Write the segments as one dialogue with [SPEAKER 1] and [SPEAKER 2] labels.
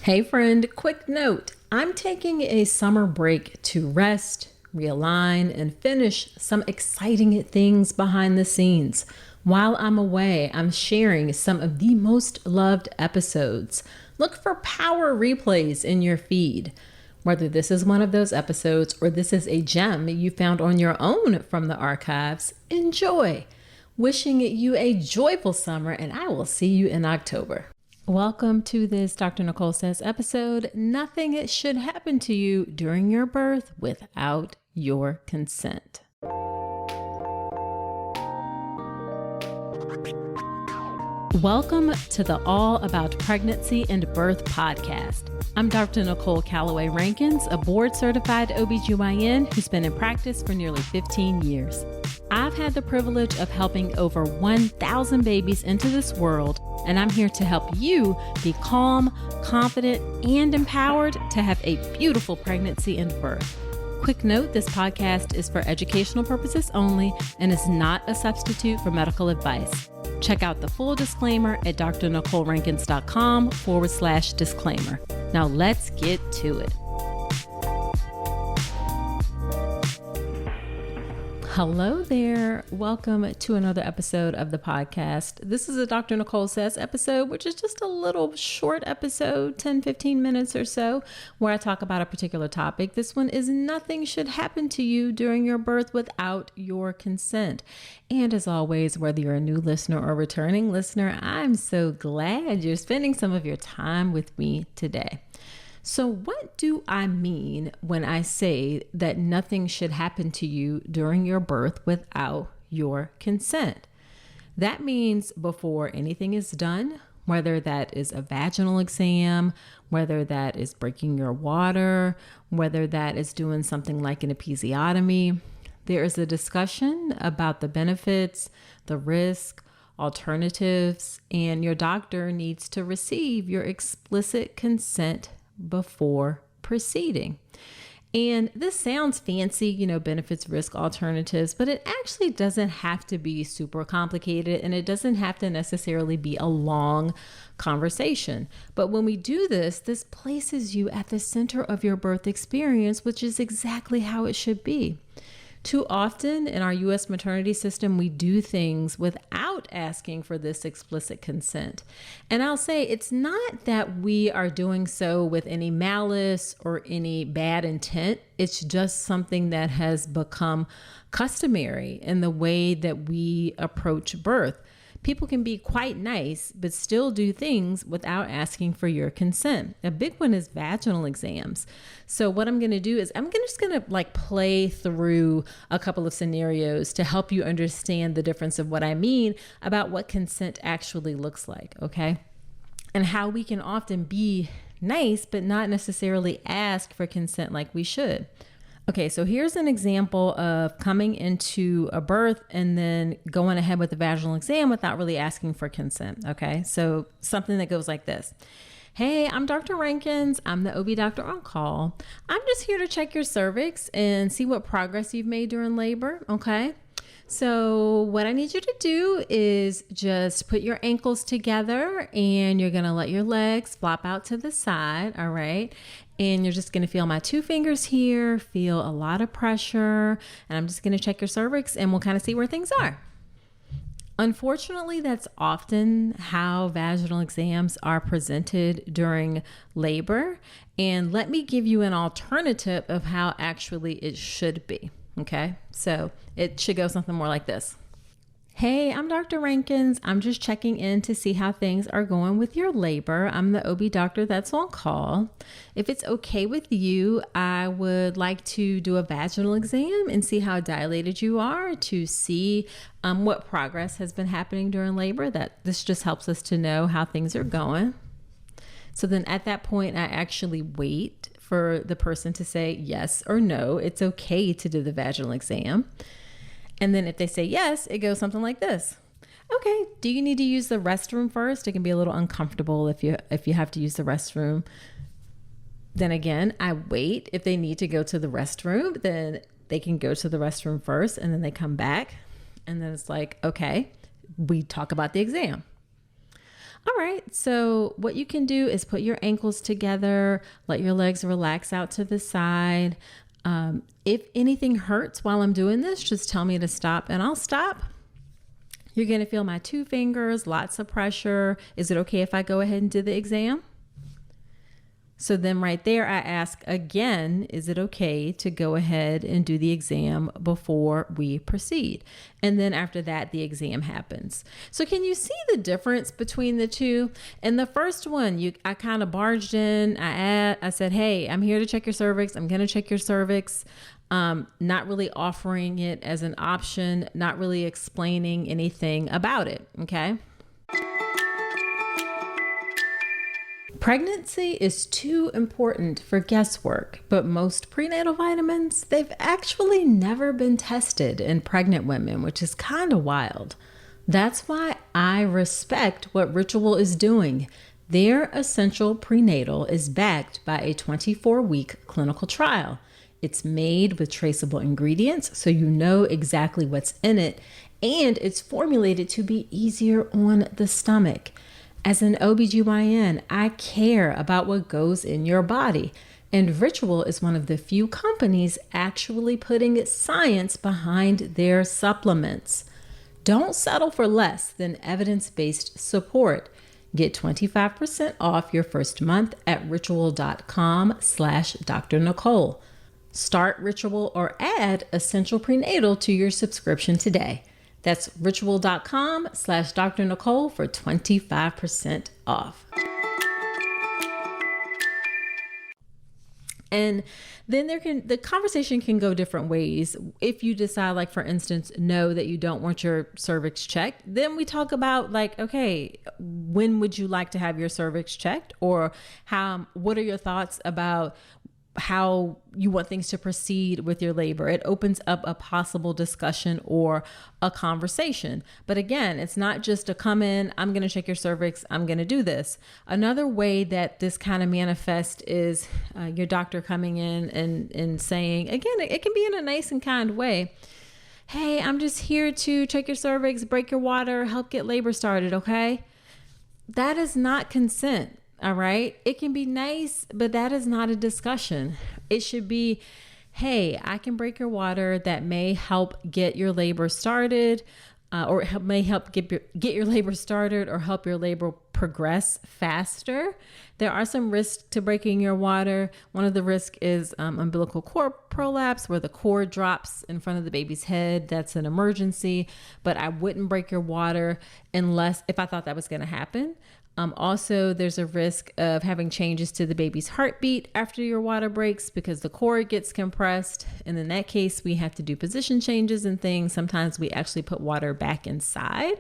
[SPEAKER 1] Hey friend, quick note. I'm taking a summer break to rest, realign, and finish some exciting things behind the scenes. While I'm away, I'm sharing some of the most loved episodes. Look for power replays in your feed. Whether this is one of those episodes or this is a gem you found on your own from the archives, enjoy. Wishing you a joyful summer, and I will see you in October. Welcome to this Dr. Nicole Says episode. Nothing should happen to you during your birth without your consent. Welcome to the All About Pregnancy and Birth podcast. I'm Dr. Nicole Calloway Rankins, a board-certified OBGYN who's been in practice for nearly 15 years. I've had the privilege of helping over 1,000 babies into this world, and I'm here to help you be calm, confident, and empowered to have a beautiful pregnancy and birth. Quick note, this podcast is for educational purposes only and is not a substitute for medical advice. Check out the full disclaimer at drnicolerankins.com/disclaimer. Now let's get to it. Hello there. Welcome to another episode of the podcast. This is a Dr. Nicole Says episode, which is just a little short episode, 10-15 minutes or so, where I talk about a particular topic. This one is nothing should happen to you during your birth without your consent. And as always, whether you're a new listener or returning listener, I'm so glad you're spending some of your time with me today. So what do I mean when I say that nothing should happen to you during your birth without your consent? That means before anything is done, whether that is a vaginal exam, whether that is breaking your water, whether that is doing something like an episiotomy, there is a discussion about the benefits, the risk, alternatives, and your doctor needs to receive your explicit consent before proceeding. And this sounds fancy, benefits, risk, alternatives, but it actually doesn't have to be super complicated, and it doesn't have to necessarily be a long conversation. But when we do this, this places you at the center of your birth experience, which is exactly how it should be. Too often in our U.S. maternity system, we do things without asking for this explicit consent. And I'll say it's not that we are doing so with any malice or any bad intent. It's just something that has become customary in the way that we approach birth. People can be quite nice, but still do things without asking for your consent. A big one is vaginal exams. So what I'm going to do is I'm just going to play through a couple of scenarios to help you understand the difference of what I mean about what consent actually looks like, okay? And how we can often be nice, but not necessarily ask for consent like we should. Okay, so here's an example of coming into a birth and then going ahead with the vaginal exam without really asking for consent, okay? So something that goes like this. Hey, I'm Dr. Rankins. I'm the OB doctor on call. I'm just here to check your cervix and see what progress you've made during labor, okay? So what I need you to do is just put your ankles together and you're going to let your legs flop out to the side, all right? And you're just going to feel my 2 fingers here, feel a lot of pressure, and I'm just going to check your cervix and we'll kind of see where things are. Unfortunately, that's often how vaginal exams are presented during labor. And let me give you an alternative of how actually it should be. Okay, so it should go something more like this. Hey, I'm Dr. Rankins. I'm just checking in to see how things are going with your labor. I'm the OB doctor that's on call. If it's okay with you, I would like to do a vaginal exam and see how dilated you are to see what progress has been happening during labor. This just helps us to know how things are going. So then at that point, I actually wait for the person to say yes or no. It's okay to do the vaginal exam. And then if they say yes, it goes something like this. Okay, do you need to use the restroom first? It can be a little uncomfortable if you have to use the restroom. Then again, I wait. If they need to go to the restroom, then they can go to the restroom first and then they come back. And then it's like, okay, we talk about the exam. All right, so what you can do is put your ankles together, let your legs relax out to the side. If anything hurts while I'm doing this, just tell me to stop and I'll stop. You're going to feel my 2 fingers, lots of pressure. Is it okay if I go ahead and do the exam? So then right there, I ask again, is it okay to go ahead and do the exam before we proceed? And then after that, the exam happens. So can you see the difference between the two? And the first one, I kind of barged in. I said, hey, I'm here to check your cervix. I'm going to check your cervix. Not really offering it as an option, not really explaining anything about it. Okay. Pregnancy is too important for guesswork, but most prenatal vitamins, they've actually never been tested in pregnant women, which is kind of wild. That's why I respect what Ritual is doing. Their essential prenatal is backed by a 24-week clinical trial. It's made with traceable ingredients, so you know exactly what's in it, and it's formulated to be easier on the stomach. As an OBGYN, I care about what goes in your body, and Ritual is one of the few companies actually putting science behind their supplements. Don't settle for less than evidence-based support. Get 25% off your first month at ritual.com/Dr. Nicole. Start Ritual or add Essential Prenatal to your subscription today. That's ritual.com/Dr. Nicole for 25% off. And then the conversation can go different ways. If you decide, like, for instance, no, that you don't want your cervix checked, then we talk about, like, okay, when would you like to have your cervix checked? Or what are your thoughts about how you want things to proceed with your labor? It opens up a possible discussion or a conversation. But again, it's not just a come in, I'm going to check your cervix, I'm going to do this. Another way that this kind of manifests is your doctor coming in and saying, again, it can be in a nice and kind way. Hey, I'm just here to check your cervix, break your water, help get labor started, okay? That is not consent. All right. It can be nice, but that is not a discussion. It should be, hey, I can break your water. That may help get your labor started, or may help get your labor started or help your labor progress faster. There are some risks to breaking your water. One of the risks is umbilical cord prolapse, where the cord drops in front of the baby's head. That's an emergency, but I wouldn't break your water if I thought that was going to happen. Also, there's a risk of having changes to the baby's heartbeat after your water breaks because the cord gets compressed. And in that case, we have to do position changes and things. Sometimes we actually put water back inside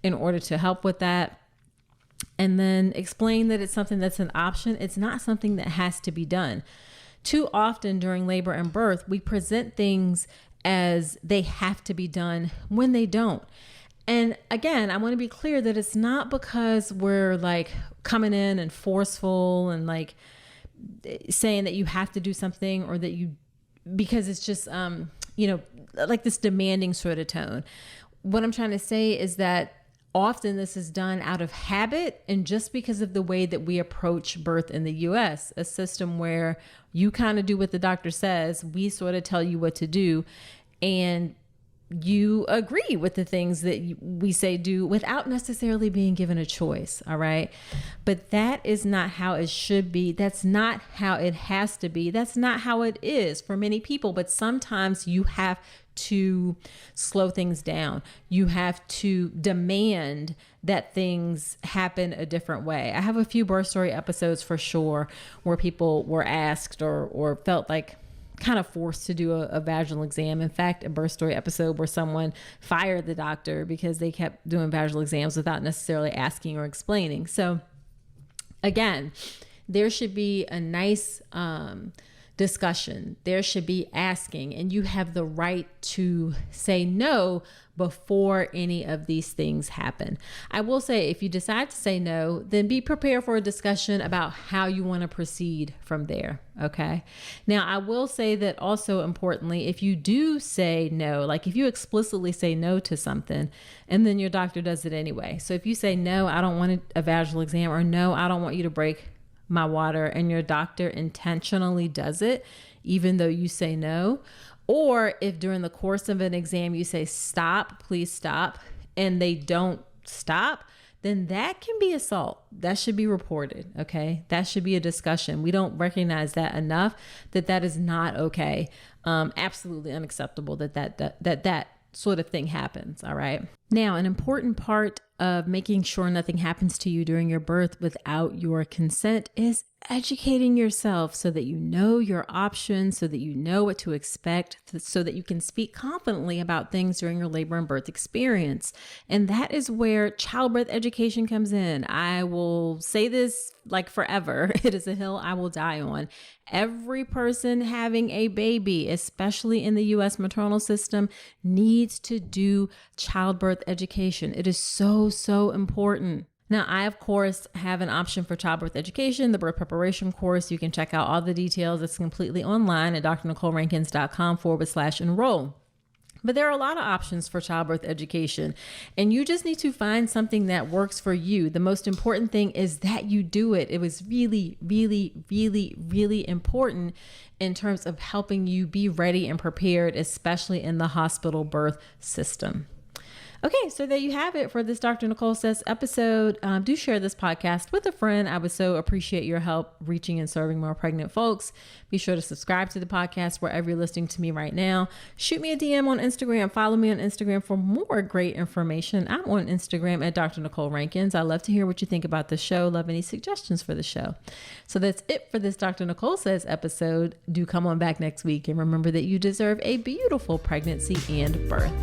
[SPEAKER 1] in order to help with that. And then explain that it's something that's an option. It's not something that has to be done. Too often during labor and birth, we present things as they have to be done when they don't. And again, I want to be clear that it's not because we're like coming in and forceful and like saying that you have to do something or because it's just, like this demanding sort of tone. What I'm trying to say is that often this is done out of habit and just because of the way that we approach birth in the U.S., a system where you kind of do what the doctor says, we sort of tell you what to do, and you agree with the things that we say do without necessarily being given a choice. All right. But that is not how it should be. That's not how it has to be. That's not how it is for many people. But sometimes you have to slow things down. You have to demand that things happen a different way. I have a few birth story episodes for sure where people were asked or felt like kind of forced to do a vaginal exam. In fact, a birth story episode where someone fired the doctor because they kept doing vaginal exams without necessarily asking or explaining. So again, there should be a nice discussion. There should be asking, and you have the right to say no before any of these things happen. I will say, if you decide to say no, then be prepared for a discussion about how you want to proceed from there. Okay. Now, I will say that also importantly, if you do say no, like if you explicitly say no to something and then your doctor does it anyway. So if you say, no, I don't want a vaginal exam, or no, I don't want you to break my water, and your doctor intentionally does it, even though you say no, or if during the course of an exam you say, stop, please stop, and they don't stop, then that can be assault. That should be reported. Okay. That should be a discussion. We don't recognize that enough, that is not okay. Absolutely unacceptable that sort of thing happens. All right. Now, an important part of making sure nothing happens to you during your birth without your consent is educating yourself so that you know your options, so that you know what to expect, so that you can speak confidently about things during your labor and birth experience. And that is where childbirth education comes in. I will say this like forever. It is a hill I will die on. Every person having a baby, especially in the U.S. maternal system, needs to do childbirth education. It is so important. Now, I, of course, have an option for childbirth education, the birth preparation course. You can check out all the details. It's completely online at drnicolerankins.com/enroll. But there are a lot of options for childbirth education, and you just need to find something that works for you. The most important thing is that you do it. It was really important in terms of helping you be ready and prepared, especially in the hospital birth system. Okay, so there you have it for this Dr. Nicole Says episode. Do share this podcast with a friend. I would so appreciate your help reaching and serving more pregnant folks. Be sure to subscribe to the podcast wherever you're listening to me right now. Shoot me a DM on Instagram. Follow me on Instagram for more great information. I'm on Instagram at Dr. Nicole Rankins. I love to hear what you think about the show. Love any suggestions for the show. So that's it for this Dr. Nicole Says episode. Do come on back next week, and remember that you deserve a beautiful pregnancy and birth.